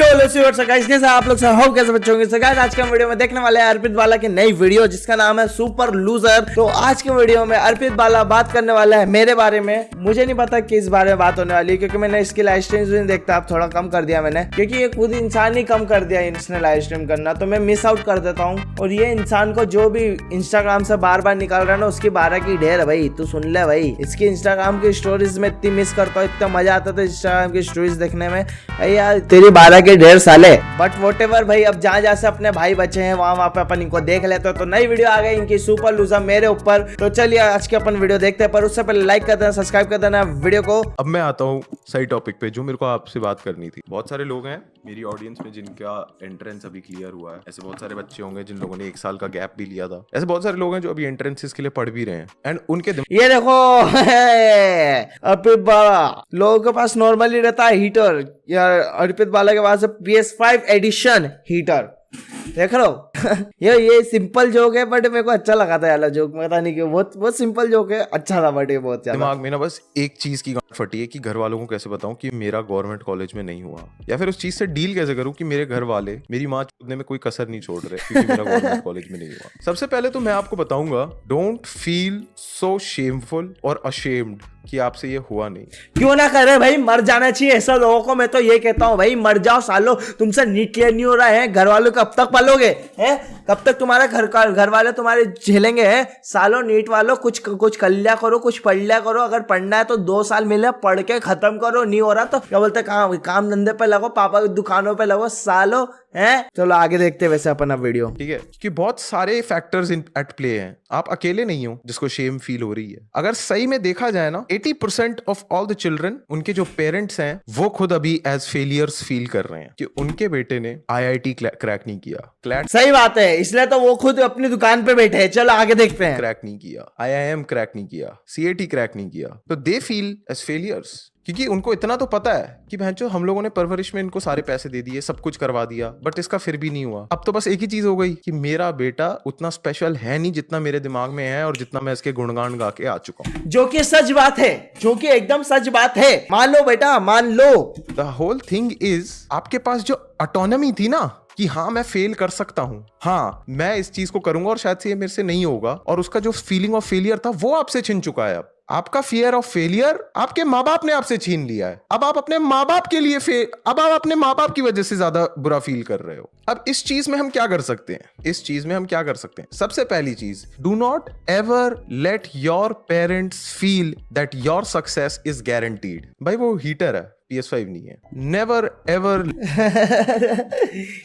Hello guys, कैसे आप लोग सब कैसे बच्चे होंगे। सो गाइस, आज के वीडियो में देखने वाले हैं अर्पित बाला की नई वीडियो जिसका नाम है सुपर लूजर। तो आज के वीडियो में अर्पित बाला बात करने वाला है मेरे बारे में। मुझे नहीं पता किस बारे में बात होने वाली है क्योंकि मैंने इसकी लाइव स्ट्रीम्स नहीं देखता, अब थोड़ा कम कर दिया मैंने, क्योंकि ये खुद इंसान ही कम कर दिया इसने लाइव स्ट्रीम करना, तो मैं मिस आउट कर देता हूँ। और ये इंसान को जो भी इंस्टाग्राम से बार बार निकाल रहा है ना, उसकी 12 की ढेर है भाई। तू सुन ले भाई, इसकी इंस्टाग्राम की स्टोरीज में इतनी मिस करता हूँ, इतना मजा आता था इंस्टाग्राम की स्टोरीज देखने में। यार तेरी 12 के ढेर साले, बट वॉटेवर भाई, अब जहाँ से अपने भाई बचे हैं वहाँ पे अपन इनको देख लेते हैं। तो नई वीडियो आ गई इनकी सुपर लूजर मेरे ऊपर। तो चलिए आज के अपन वीडियो देखते हैं, पर उससे पहले लाइक कर देना, सब्सक्राइब कर देना वीडियो को। अब मैं आता हूँ सही टॉपिक पे जो मेरे को आपसे बात करनी थी। बहुत सारे लोग हैं मेरी ऑडियंस में जिनका एंट्रेंस अभी क्लियर हुआ है। ऐसे बहुत सारे बच्चे होंगे जिन लोगों ने 1 साल का गैप भी लिया था। ऐसे बहुत सारे लोग हैं जो अभी एंट्रेंसेस के लिए पढ़ भी रहे हैं एंड उनके ये देखो अर्पित बाला, लोगों के पास नॉर्मली रहता है हीटर, या अर्पित बाला के पास PS5 एडिशन हीटर। देख रहे हो ये सिंपल जोक है, बट मेरे को अच्छा लगा था यार जोक। पता नहीं क्यों, बहुत सिंपल जोक है, अच्छा था बट ये बहुत ज्यादा। दिमाग में ना बस एक चीज की गांठ फटी है कि घर वालों को कैसे बताऊं कि मेरा गवर्नमेंट कॉलेज में नहीं हुआ, या फिर उस चीज से डील कैसे करूं कि मेरे घर वाले मेरी माँ चूदने में कोई कसर नहीं छोड़ रहे क्योंकि मेरा गवर्नमेंट कॉलेज में नहीं हुआ। सबसे पहले तो मैं आपको बताऊंगा, डोंट फील सो शेमफुल और अशेम्ड कि आपसे ये हुआ नहीं। क्यों ना करे भाई, मर जाना चाहिए ऐसा लोगों को। मैं तो ये कहता हूँ भाई, मर जाओ सालो, तुमसे नीट क्लियर नहीं हो रहा है। घर वालों को कब तक पालोगे हैं? कब तक तुम्हारा घर वाले तुम्हारे झेलेंगे हैं? सालो नीट वालों कुछ कर लिया करो, कुछ पढ़ लिया करो। अगर पढ़ना है तो 2 साल मिले, पढ़ के खत्म करो। नहीं हो रहा तो क्या बोलते, काम धंधे पे लगो, पापा की दुकानों पे लगो सालो हैं। चलो आगे देखते हैं वैसे अपन अब वीडियो। ठीक है, कि बहुत सारे फैक्टर्स एट प्ले हैं। आप अकेले नहीं हो जिसको शेम फील हो रही है। अगर सही में देखा जाए ना, 80% ऑफ ऑल द चिल्ड्रन, उनके जो पेरेंट्स हैं वो खुद अभी एज फेलियर्स फील कर रहे हैं कि उनके बेटे ने IIT क्रैक नहीं किया। सही बात है, इसलिए तो वो खुद अपनी दुकान पे बैठे हैं। चलो आगे देखते हैं। क्रैक नहीं किया, IIM क्रैक नहीं किया, CAT क्रैक नहीं किया, तो दे फील एज फेलियर्स। क्योंकि उनको इतना तो पता है कि भैंचो हम लोगों ने परवरिश में इनको सारे पैसे दे दिए, सब कुछ करवा दिया, बट इसका फिर भी नहीं हुआ। अब तो बस एक ही चीज हो गई कि मेरा बेटा उतना स्पेशल है नहीं जितना मेरे दिमाग में है और जितना मैं इसके गुणगान गा के आ चुका हूँ। जो कि सच बात है, जो कि एकदम सच बात है। मान लो बेटा, मान लो। द होल थिंग इज, आपके पास जो ऑटोनॉमी थी ना कि हाँ मैं फेल कर सकता हूँ, हाँ मैं इस चीज को करूंगा और शायद से ये मेरे से नहीं होगा, और उसका जो फीलिंग ऑफ फेलियर था वो आपसे छिन चुका है। अब आपका फियर ऑफ फेलियर आपके माँ बाप ने आपसे छीन लिया है। अब आप अपने माँ बाप के लिए अब आप अपने माँ बाप की वजह से ज्यादा बुरा फील कर रहे हो। अब इस चीज में हम क्या कर सकते हैं? सबसे पहली चीज, do not ever let your parents feel that your success is guaranteed. भाई वो हीटर है, PS5 नहीं है। नेवर एवर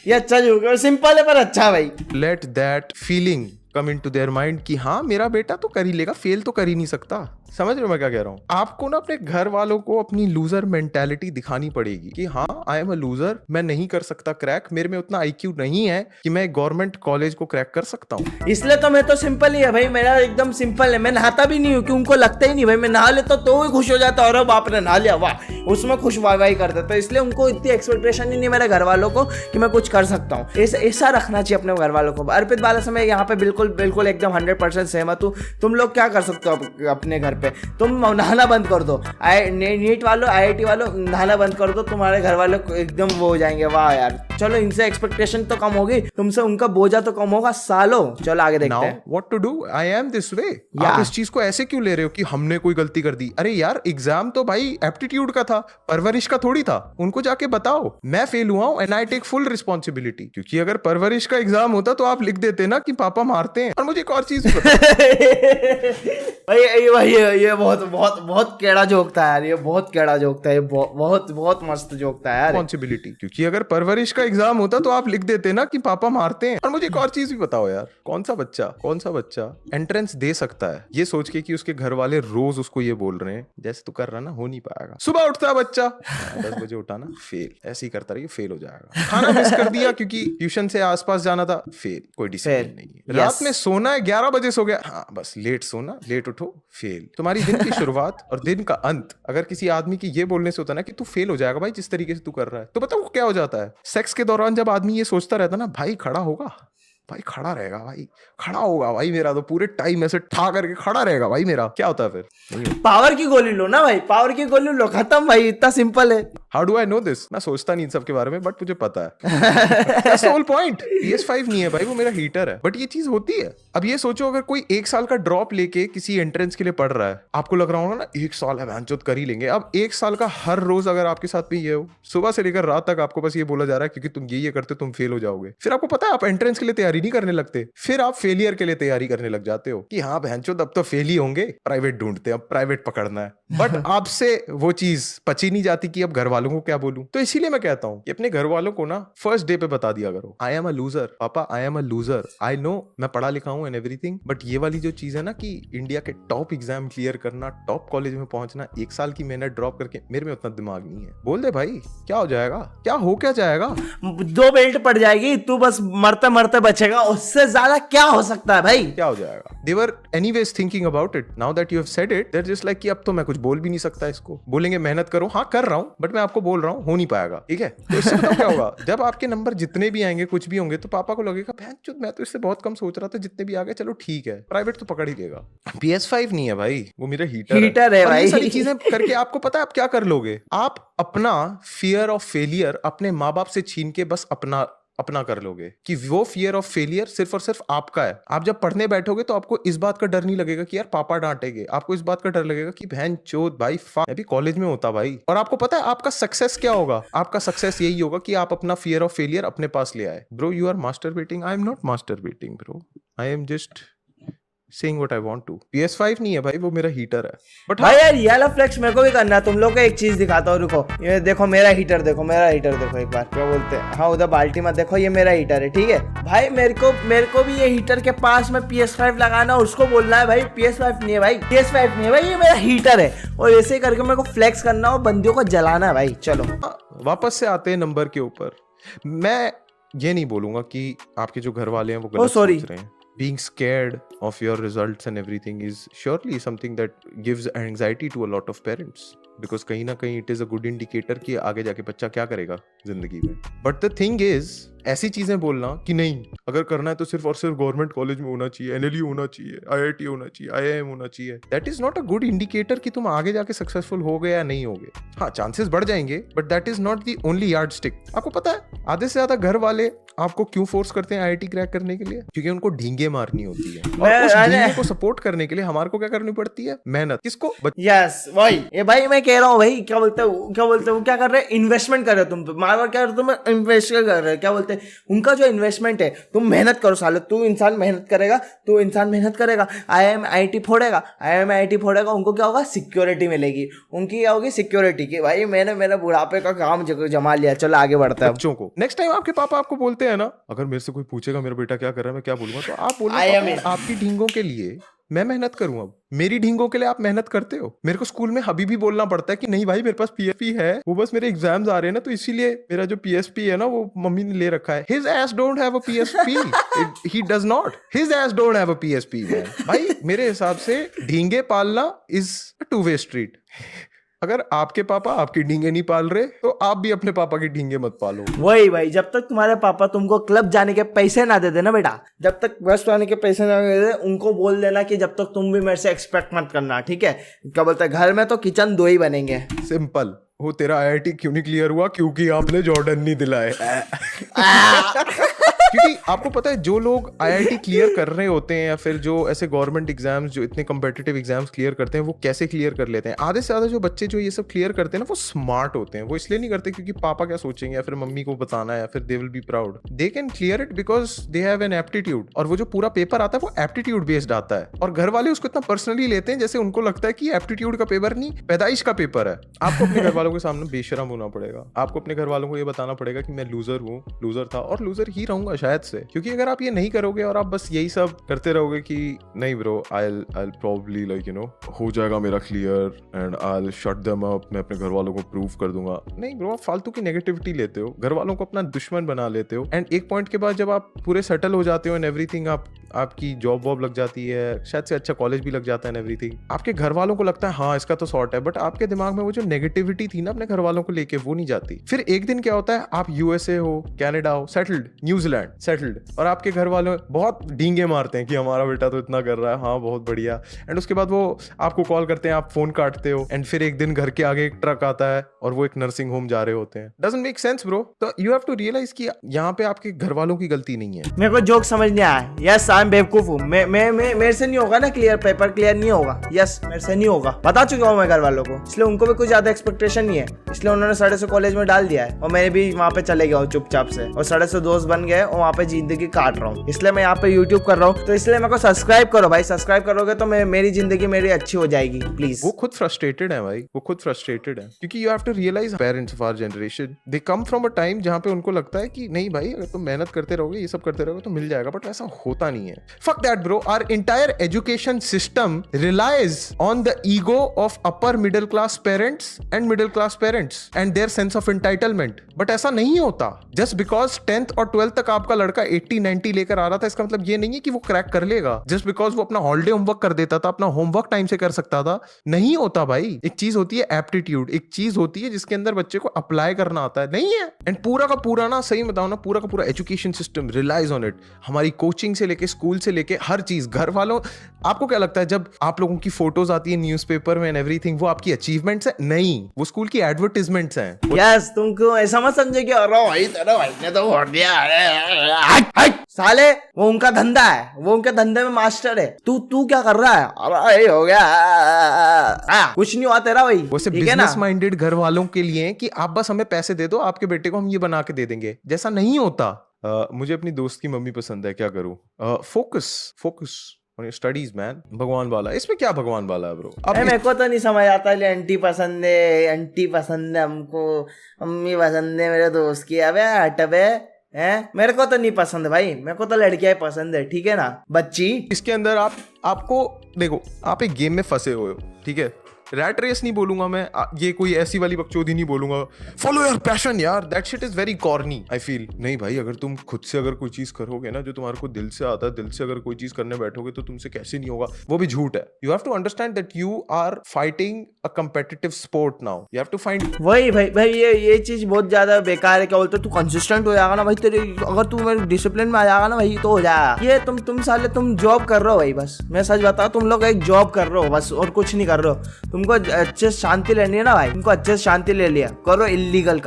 ये अच्छा जोक है, सिंपल है पर अच्छा भाई। Let that feeling come into their mind कि हाँ मेरा बेटा तो कर ही लेगा, फेल तो कर ही नहीं सकता। समझ रहे हो मैं क्या कह रहा हूँ? आपको ना अपने घर वालों को अपनी लूजर मेंटालिटी दिखानी पड़ेगी कि हाँ आई एम अ लूजर, मैं नहीं कर सकता क्रैक, मेरे में उतना IQ नहीं है कि मैं गवर्नमेंट कॉलेज को क्रैक कर सकता हूँ। इसलिए तो मैं तो सिंपल ही है भाई, मेरा एकदम सिंपल है। मैं नहाता भी नहीं हूँ कि उनको लगता ही नहीं भाई। मैं नहा लेता तो ही खुश हो जाता, और बाप ने नहा लिया, वाह, उसमें खुश वाह करता। तो इसलिए उनको इतनी एक्सपेक्टेशन ही नहीं मेरे घर वालों को कि मैं कुछ कर सकता हूँ। ऐसा रखना चाहिए अपने घर वालों को। अर्पित बाला से मैं यहाँ पे बिल्कुल एकदम 100% सहमत हूँ। तुम लोग क्या कर सकते हो अपने घर पे? तुम नहाना बंद कर दो। नीट वालों, IIT वालों, नहाना बंद कर दो, तुम्हारे घर वालों एकदम वो हो जाएंगे, वाह यार। चलो इनसे एक्सपेक्टेशन तो कम होगी, तुमसे उनका बोझा तो कम होगा सालो। चलो आगे देखते हैं। What to do, I am this way. आप इस चीज को ऐसे क्यों ले रहे हो कि हमने कोई गलती कर दी? अरे यार एग्जाम तो भाई एप्टीट्यूड का था, परवरिश का थोड़ी था। उनको जाके बताओ मैं फेल हुआ हूं and I take full responsibility. क्योंकि अगर परवरिश का एग्जाम होता तो आप लिख देते ना कि पापा मारते हैं। और मुझे एक और चीज भाई ये बहुत केड़ा जोक था यार, ये बहुत केड़ा जोक था, ये बहुत मस्त जोक था यार। रिस्पॉन्सिबिलिटी, क्योंकि अगर परवरिश का एग्जाम होता तो आप लिख देते ना कि पापा मारते हैं। और मुझे एक और चीज भी बताओ यार, कौन सा बच्चा एंट्रेंस दे सकता है ये सोच के कि उसके घर वाले रोज उसको ये बोल रहे हैं जैसे तू कर रहा ना, हो नहीं पाएगा। सुबह उठता है बच्चा, 10 बजे उठा ना, फेल, ऐसे ही करता रहिए, फेल हो जाएगा। खाना मिस कर दिया क्योंकि ट्यूशन से आसपास जाना था, फेल, कोई डिसिप्लिन नहीं है। रात में सोना है, 11 बजे सो गया, हाँ बस लेट सोना, लेट उठो, फेल। तुम्हारी दिन की शुरुआत और दिन का अंत अगर किसी आदमी की ये बोलने से होता ना कि तू फेल हो जाएगा भाई जिस तरीके से तू कर रहा है, तो बताओ क्या हो जाता है? सेक्स के दौरान जब आदमी ये सोचता रहता ना भाई खड़ा होगा, भाई खड़ा रहेगा भाई, खड़ा होगा भाई मेरा तो पूरे टाइम ऐसे ठा करके खड़ा रहेगा भाई मेरा। क्या होता है फिर? नहीं होता। पावर की गोली लो ना भाई, पावर की गोली लो, खत्म भाई, इतना सिंपल है। How do I know this? मैं सोचता नहीं इन सब के बारे में, बट मुझे पता है। That's the whole point. PS5 नहीं है भाई, वो मेरा हीटर है। बट ये चीज होती है। अब ये सोचो, अगर कोई 1 साल का ड्रॉप लेके किसी एंट्रेंस के लिए पढ़ रहा है, आपको लग रहा होगा ना 1 साल है बहनचोद कर ही लेंगे। अब 1 साल का हर रोज अगर आपके साथ भी ये हो, सुबह से लेकर रात तक आपको बस ये बोला जा रहा है क्योंकि तुम ये करते हो तुम फेल हो जाओगे, फिर आपको पता है आप एंट्रेंस के लिए तैयारी नहीं करने लगते, फिर आप फेलियर के लिए तैयारी करने लग जाते हो कि हाँ बहनचोद अब तो फेल ही होंगे, प्राइवेट ढूंढते हैं, अब प्राइवेट पकड़ना है। बट आपसे वो चीज पची नहीं जाती कि अब घर वालों को क्या बोलूं। तो इसीलिए मैं कहता हूं कि अपने घर वालों को ना फर्स्ट डे पे बता दिया करो, आई एम अ लूजर पापा, I am a loser, I know मैं पढ़ा लिखा हूं एंड एवरीथिंग, बट ये वाली जो चीज है ना कि इंडिया के टॉप एग्जाम क्लियर करना, टॉप कॉलेज में पहुंचना, 1 साल की मेहनत ड्रॉप करके, मेरे में उतना दिमाग नहीं है। बोल दे भाई क्या हो जाएगा, क्या हो क्या जाएगा, 2 बेल्ट पड़ जाएगी, तू बस मरते मरते बचेगा, उससे ज्यादा क्या हो सकता है भाई? क्या हो जाएगा। They were anyways thinking about it. Now that you have said it, they're just like कि अब तो मैं कुछ बोल भी नहीं सकता इसको। बोलेंगे मेहनत करो, हाँ कर रहा हूँ, बट मैं आपको बोल रहा हूँ हो नहीं पाएगा, ठीक है। तो इससे बताओ क्या होगा, जब आपके नंबर जितने भी आएंगे कुछ भी होंगे तो पापा को लगेगा भैंचोद मैं तो इससे बहुत कम सोच रहा था, जितने भी आ गए चलो ठीक है, प्राइवेट तो पकड़ ही लेगा। PS5 नहीं है भाई, वो मेरा हीटर है और भाई। ये सारी चीजें करके आपको पता है आप क्या कर लोगे, आप अपना फियर ऑफ फेलियर अपने माँ बाप से छीन के बस अपना कर लोगे कि वो फियर ऑफ फेलियर सिर्फ और सिर्फ आपका है। आप जब पढ़ने बैठोगे तो आपको इस बात का डर नहीं लगेगा कि यार पापा डांटेंगे, आपको इस बात का डर लगेगा कि बहन चोद भाई मैं भी कॉलेज में होता भाई। और आपको पता है आपका सक्सेस क्या होगा, आपका सक्सेस यही होगा कि आप अपना फियर ऑफ फेलियर अपने पास ले आए। Bro you are masturbating, I am not masturbating bro, I am just saying what I want to। PS5 नहीं है भाई, वो मेरा हीटर है। बट भाई यार ये वाला फ्लेक्स मेरे को भी करना है, तुम लोग को एक चीज दिखाता हूँ, रुको, ये देखो मेरा हीटर, देखो मेरा हीटर देखो एक बार, क्या बोलते हैं, हाँ उधर बाल्टी में देखो, ये मेरा हीटर है, ठीक है भाई। मेरे को भी ये हीटर के पास में PS5 लगाना और उसको बोलना है भाई PS5 नहीं है भाई, PS5 नहीं है भाई, ये मेरा हीटर है, और ऐसे ही करके मेरे को फ्लेक्स करना और बंदियों को जलाना है भाई। चलो वापस से आते हैं नंबर के ऊपर। मैं ये नहीं बोलूंगा कि आपके जो घर वाले हैं वो गलत सोच रहे हैं। Being scared of your results and everything is surely something that gives anxiety to a lot of parents, because कहीं ना कहीं it is a good indicator कि आगे जाके बच्चा क्या करेगा जिंदगी में। But the thing is, ऐसी चीजें बोलना कि नहीं अगर करना है तो सिर्फ और सिर्फ गवर्नमेंट कॉलेज में होना चाहिए, NLU होना चाहिए, IIT होना चाहिए, IIM होना चाहिए, that is not a good indicator कि तुम आगे जाके सक्सेसफुल हो गए या नहीं होगे। हाँ चांसेस बढ़ जाएंगे, but that is not the only yard stick. आपको पता है आधे से ज्यादा घर वाले आपको क्यों फोर्स करते हैं IIT क्रैक करने के लिए? क्योंकि उनको ढींगे मारनी होती है, और उस ढींगे को सपोर्ट करने के लिए हमारे को क्या करनी पड़ती है? मेहनत। किसको? यस वही, ये भाई मैं कह रहा हूँ भाई, क्या बोलते हैं क्या कर रहे हैं, इन्वेस्टमेंट कर रहे हो तुम पे, मार क्या कर रहे हो, तुम इन्वेस्ट कर रहे हो, क्या बोलते हैं उनका जो इन्वेस्टमेंट है, तुम मेहनत करो सालो, तू इंसान मेहनत करेगा, IIT फोड़ेगा, उनको क्या होगा, सिक्योरिटी मिलेगी, उनकी क्या होगी, सिक्योरिटी की। भाई मैंने मेरे बुढ़ापे का काम जमा लिया, चलो आगे बढ़ता है। बच्चों को नेक्स्ट टाइम आपके पापा आपको बोलते हैं ना, अगर मेरे से कोई पूछेगा मेरा बेटा क्या कर रहा है, मैं क्या बोलूंगा, तो आप बोलो आपकी ढींगों के लिए मैं मेहनत करूं, अब मेरी ढींगों के लिए आप मेहनत करते हो। मेरे को स्कूल में अभी भी बोलना पड़ता है कि नहीं भाई मेरे पास PSP है, वो बस मेरे एग्जाम्स आ रहे हैं ना, तो इसीलिए मेरा जो PSP है ना वो मम्मी ने ले रखा है। His ass don't have a PSP, he does not, his ass don't have a PSP man। भाई मेरे हिसाब से ढींगे पालना is a two-way street। अगर आपके पापा आपकी ढींगे नहीं पाल रहे तो आप भी अपने पापा की ढींगे मत पालो। वही भाई, जब तक तुम्हारे पापा तुमको क्लब जाने के पैसे ना दे देना बेटा, जब तक बस आने के पैसे ना दे दे, उनको बोल देना कि जब तक तुम भी मेरे से एक्सपेक्ट मत करना, ठीक है। क्या बोलते हैं, घर में तो किचन 2 ही बनेंगे। सिंपल। वो तेरा IIT क्यों नहीं क्लियर हुआ? क्योंकि आपने जॉर्डन नहीं दिलाए। क्योंकि आपको पता है जो लोग IIT क्लियर कर रहे होते हैं या फिर जो ऐसे गवर्नमेंट एग्जाम्स जो इतने कम्पिटिटिव एग्जाम्स क्लियर करते हैं, वो कैसे क्लियर कर लेते हैं? आधे से ज्यादा जो बच्चे जो ये सब क्लियर करते हैं ना, वो स्मार्ट होते हैं। वो इसलिए नहीं करते क्योंकि पापा क्या सोचेंगे या फिर मम्मी को बताना है या फिर they will be proud. They can clear it because they have an aptitude, और वो जो पूरा पेपर आता है वो एप्टीट्यूड बेस्ड आता है, और घर वाले उसको इतना पर्सनली लेते हैं जैसे उनको लगता है कि एप्टीट्यूड का पेपर नहीं पैदाइश का पेपर है। आपको अपने घर वालों के सामने बेशरम होना पड़ेगा, आपको अपने घर वालों को ये बताना पड़ेगा कि मैं लूजर हूँ, लूजर था और लूजर ही रहूंगा शायद से। क्योंकि अगर आप ये नहीं करोगे और आप बस यही सब करते रहोगे कि नहीं bro I'll probably like you know हो जाएगा मेरा clear and I'll shut them up, मैं अपने घर वालों को प्रूव कर दूंगा। नहीं ब्रो, आप फालतू की नेगेटिविटी लेते हो, घर वालों को अपना दुश्मन बना लेते हो, एंड एक पॉइंट के बाद जब आप पूरे सेटल हो जाते हो एंड एवरीथिंग, आपकी जॉब वॉब लग जाती है, शायद से अच्छा कॉलेज भी लग जाता है एंड एवरीथिंग, आपके घर वालों को लगता है हाँ इसका तो सॉर्ट है, बट आपके दिमाग में वो जो नेगेटिविटी थी ना अपने घर वालों को लेके वो नहीं जाती। फिर एक दिन क्या होता है, आप USA हो, कनाडा हो, सेटल्ड, न्यूजीलैंड, सेटल्ड, और आपके घर वाले बहुत डींगे मारते हैं कि हमारा बेटा तो इतना कर रहा है, हाँ बहुत बढ़िया, एंड उसके बाद वो आपको कॉल करते हैं, आप फोन काटते हो, एंड फिर एक दिन घर के आगे एक ट्रक आता है और वो एक नर्सिंग होम जा रहे होते हैं। Doesn't make sense bro. तो यू हैव टू रियलाइज कि यहाँ पे आपके घर वालों की गलती नहीं है। मेरे को जोक समझ नहीं आया। यस आई एम बेवकूफ हूँ, मेरे से नहीं होगा ना क्लियर, पेपर क्लियर नहीं होगा। यस मेरे से नहीं होगा, बता चुका हूँ मैं घर वालों को, इसलिए उनको भी कुछ ज्यादा एक्सपेक्टेशन नहीं है, इसलिए उन्होंने 6:30 कॉलेज में डाल दिया है और मैं भी वहाँ पे चले गया हूँ चुपचाप से, और 6:30 दोस्त बन गए और वहाँ पे जिंदगी काट रहा हूँ। इसलिए मैं यहाँ पे यूट्यूब कर रहा हूँ, तो इसलिए मेरे को सब्सक्राइब करो भाई, सब्सक्राइब करोगे तो मेरी जिंदगी मेरी अच्छी हो जाएगी प्लीज। वो खुद फ्रस्ट्रेटेड है भाई, वो खुद फ्रस्ट्रेटेड है, क्योंकि you have to realise parents of our generation they come from a time जहाँ पे उनको लगता है कि नहीं भाई अगर तुम मेहनत करते रहोगे, ये सब करते रहोगे तो मिल जाएगा, बट वैसा होता नहीं है। Fuck that bro, our entire education system relies on the ego of upper middle class parents and middle class parents and their sense of entitlement. But ऐसा नहीं होता। जस्ट बिकॉज 10th और 12th तक आपका लड़का 80-90 लेकर आ रहा था, इसका मतलब ये नहीं है कि वो क्रैक कर लेगा। जस्ट बिकॉज वो अपना हॉलिडे होमवर्क कर देता था, अपना होमवर्क टाइम से कर सकता था, नहीं होता भाई। एक चीज होती है एप्टीट्यूड, एक चीज होती है जिसके अंदर बच्चे को अप्लाई करना आता है, नहीं है। एंड पूरा का पूरा ना, सही बताओ ना, पूरा का पूरा education system relies on it. हमारी कोचिंग से लेके, स्कूल से लेके, हर चीज। घर वालों, आपको क्या लगता है जब आप लोगों की फोटोज आती है न्यूज़पेपर में एंड एवरीथिंग, वो आपकी अचीवमेंट्स है? नहीं, वो स्कूल की एडवर्टाइजमेंट्स हैं। यस तुम क्यों ऐसा मत समझे कि अरे भाई तेरा भाई ने तो वोट दिया, अरे साले वो उनका धंधा है, वो उनके धंधे में मास्टर है। तू क्या कर रहा है? अरे हो गया, कुछ नहीं हुआ तेरा भाई। वो सिर्फ बिजनेस माइंडेड घर वालों के लिए कि आप बस हमें पैसे दे दो, आपके बेटे को हम ये बना के दे देंगे, जैसा नहीं होता। मुझे अपनी दोस्त की मम्मी पसंद है, क्या करूं? Focus on your studies man. भगवान वाला, इसमें क्या भगवान वाला है ब्रो? अब मेरे को तो नहीं समझ आता, आंटी पसंद है, आंटी पसंद है हमको, मम्मी पसंद है मेरे दोस्त की। अबे हट बे, मेरे को तो नहीं पसंद भाई, मेरे को तो लड़कियां पसंद है, ठीक है ना बच्ची। इसके अंदर आपको देखो, आप एक गेम में फंसे हुए हो, ठीक है? रैट रेस नहीं बोलूंगा मैं, ये कोई ऐसी वाली बकचोदी नहीं बोलूंगा। फॉलो योर पैशन यार, that shit is very corny I feel. नहीं भाई, अगर तुम खुद से अगर कोई चीज करोगे ना जो तुम्हारे को दिल से आता है, दिल से अगर कोई चीज करने बैठोगे तो तुमसे कैसे नहीं होगा, वो भी झूठ है। You have to understand that you are fighting a competitive sport now, you have to find. वही भाई ये चीज बहुत ज्यादा बेकार है। क्या बोलते तू कंसिस्टेंट हो जाएगा ना भाई, तेरे अगर तू मेरे डिसिप्लिन में आ जाएगा ना भाई तो हो जाएगा। ये तुम साले तुम जॉब कर रहे हो भाई, बस मैं सच बताऊं, तुम लोग एक जॉब कर रहे हो बस, और कुछ नहीं कर रहे हो। तुमको अच्छे शांति लेनी है ना भाई, तुमको अच्छे से शांति ले लिया करो। इल्लीगल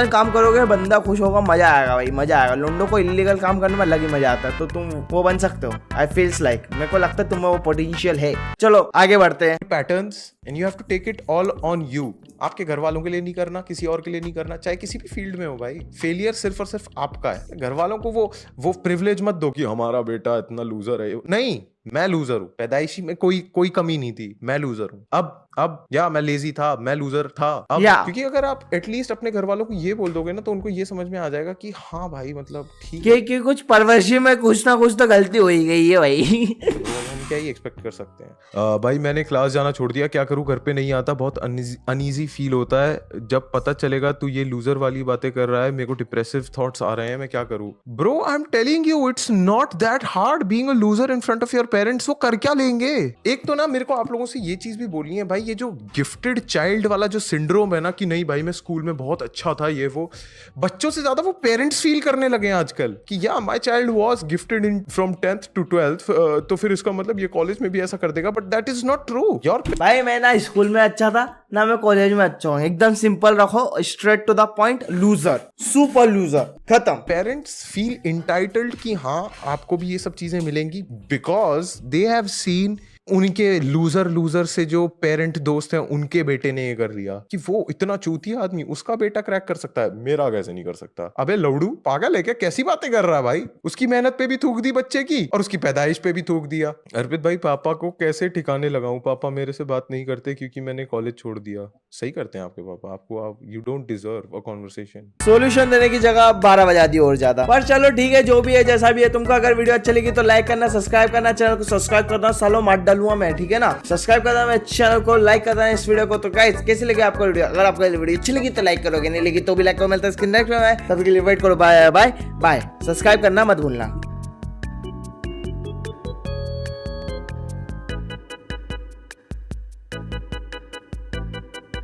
काम करोगे, बंदा खुश होगा, मजा आएगा भाई, मजा आएगा। लुंडो को इल्लीगल काम करने में अलग ही मजा आता है, तो तुम वो बन सकते हो। आई फील्स लाइक, मेरे को लगता है तुम्हें वो पोटेंशियल है। चलो आगे बढ़ते हैं। Patterns and you have to take it all on you. आपके घर वालों के लिए नहीं करना, किसी और के लिए नहीं करना, चाहे किसी भी फील्ड में हो भाई। फेलियर सिर्फ और सिर्फ आपका है। घर वालों को वो प्रिविलेज मत दो कि हमारा बेटा इतना लूजर है। नहीं, मैं लूजर हूँ, पैदाइशी में कोई कमी नहीं थी, मैं लूजर हूँ। अब या मैं लेजी था, मैं लूजर था अब। क्योंकि अगर आप एटलीस्ट अपने घर वालों को ये बोल दोगे ना, तो उनको ये समझ में आ जाएगा कि हाँ भाई मतलब ठीक है, कि कुछ परवरिश में कुछ ना कुछ तो गलती हो ही गई है भाई। हम क्या ही एक्सपेक्ट कर सकते हैं। भाई मैंने क्लास जाना छोड़ दिया, क्या करूँ? घर पे नहीं आता, बहुत अनईजी फील होता है जब पता चलेगा तू ये लूजर वाली बातें कर रहा है। मेरे को डिप्रेसिव थॉट्स आ रहे हैं, मैं क्या करूँ? Bro I am telling you, it's not that hard being a loser in front of your parents. वो कर क्या लेंगे? एक तो ना मेरे को आप लोगों से ये चीज भी बोलनी है भाई, ये जो गिफ्टेड चाइल्ड वाला जो सिंड्रोम है ना कि नहीं भाई मैं स्कूल में बहुत अच्छा था, ये वो बच्चों से ज्यादा वो पेरेंट्स फील करने लगे हैं आजकल कि या my child was gifted in from 10th to 12th, तो फिर इसका मतलब ये कॉलेज में भी ऐसा कर देगा। But that is not true your. भाई मैं ना स्कूल में अच्छा था ना मैं कॉलेज में अच्छा हूँ, एकदम सिंपल रखो, straight to the point, loser, super loser, खत्म। पेरेंट्स फील इंटाइटल्ड कि हाँ आपको भी ये सब चीजें मिलेंगी बिकॉज दे हैव सीन उनके लूजर से जो पेरेंट दोस्त हैं उनके बेटे ने ये कर लिया कि वो इतना चूतिया आदमी, उसका बेटा क्रैक कर सकता है, मेरा कैसे नहीं कर सकता? अबे लौड़ू पागल है क्या? कैसी बातें कर रहा है भाई? उसकी मेहनत पे भी थूक दी बच्चे की और उसकी पैदाइश पे भी थूक दिया। अर्पित भाई पापा को कैसे ठिकाने लगाऊं? पापा मेरे से बात नहीं करते क्योंकि मैंने कॉलेज छोड़ दिया। सही करते हैं आपके पापा, आपको you don't deserve a conversation. Solution देने की जगह 12 बजा दी और ज्यादा। पर चलो ठीक है, जो भी है जैसा भी है, तुमको अगर वीडियो अच्छी लगी तो लाइक करना, सब्सक्राइब करना, चैनल को सब्सक्राइब करना, सालों मार डालूंगा मैं, ठीक है ना? सब्सक्राइब करना, मैं चैनल को लाइक करना इस वीडियो को। तो गाइस कैसे लगी आपको वीडियो? अगर आपको वीडियो अच्छी लगी तो लाइक करोगे, नहीं लगी तो भी लाइक करो। मिलता है स्क्रीन नेक्स्ट में, तभी के लिए वेट करो। बाय बाय बाय, सब्सक्राइब करना मत भूलना।